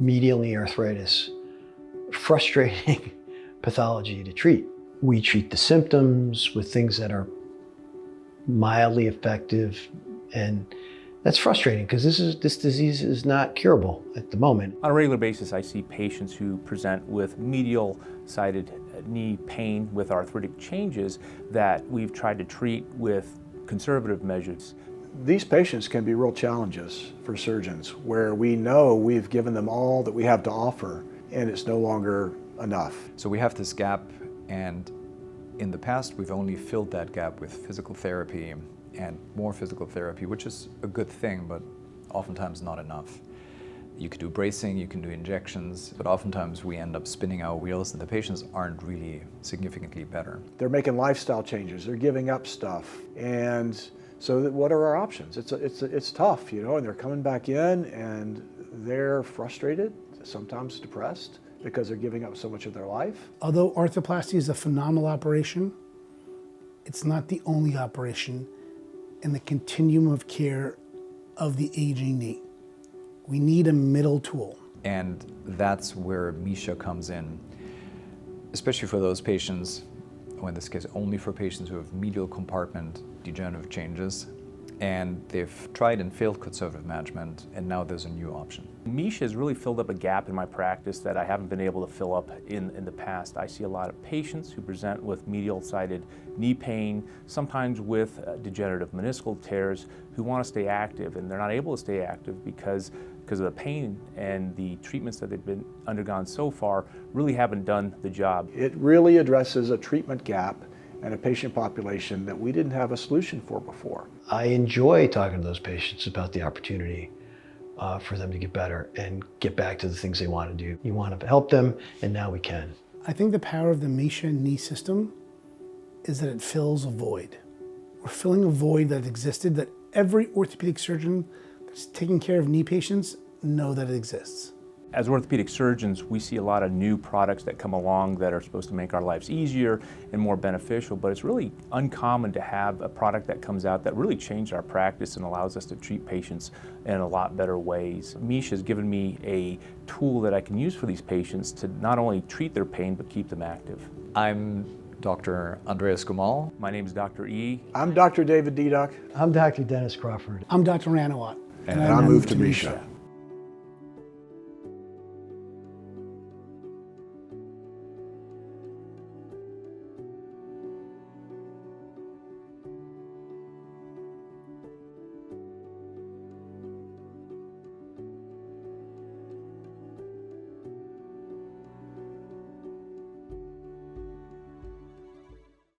medial knee arthritis, frustrating pathology to treat. We treat the symptoms with things that are mildly effective, and that's frustrating because this disease is not curable at the moment. On a regular basis, I see patients who present with medial-sided knee pain with arthritic changes that we've tried to treat with conservative measures. These patients can be real challenges for surgeons where we know we've given them all that we have to offer and it's no longer enough. So we have this gap, and in the past we've only filled that gap with physical therapy and more physical therapy, which is a good thing, but oftentimes not enough. You can do bracing, you can do injections, but oftentimes we end up spinning our wheels and the patients aren't really significantly better. They're making lifestyle changes, they're giving up stuff, and so what are our options? It's tough, you know, and they're coming back in and they're frustrated, sometimes depressed, because they're giving up so much of their life. Although arthroplasty is a phenomenal operation, it's not the only operation in the continuum of care of the aging knee. We need a middle tool. And that's where MISHA comes in, especially for those patients, or in this case only for patients who have medial compartment degenerative changes, and they've tried and failed conservative management, and now there's a new option. MISHA has really filled up a gap in my practice that I haven't been able to fill up in the past. I see a lot of patients who present with medial-sided knee pain, sometimes with degenerative meniscal tears, who want to stay active, and they're not able to stay active because of the pain, and the treatments that they've been undergone so far really haven't done the job. It really addresses a treatment gap and a patient population that we didn't have a solution for before. I enjoy talking to those patients about the opportunity for them to get better and get back to the things they want to do. You want to help them, and now we can. I think the power of the MISHA Knee System is that it fills a void. We're filling a void that existed, that every orthopedic surgeon that's taking care of knee patients know that it exists. As orthopedic surgeons, we see a lot of new products that come along that are supposed to make our lives easier and more beneficial, but it's really uncommon to have a product that comes out that really changed our practice and allows us to treat patients in a lot better ways. MISHA has given me a tool that I can use for these patients to not only treat their pain, but keep them active. I'm Dr. Andreas Gumal. My name is Dr. E. I'm Dr. David Deduck. I'm Dr. Dennis Crawford. I'm Dr. Ranawat. And I moved to MISHA.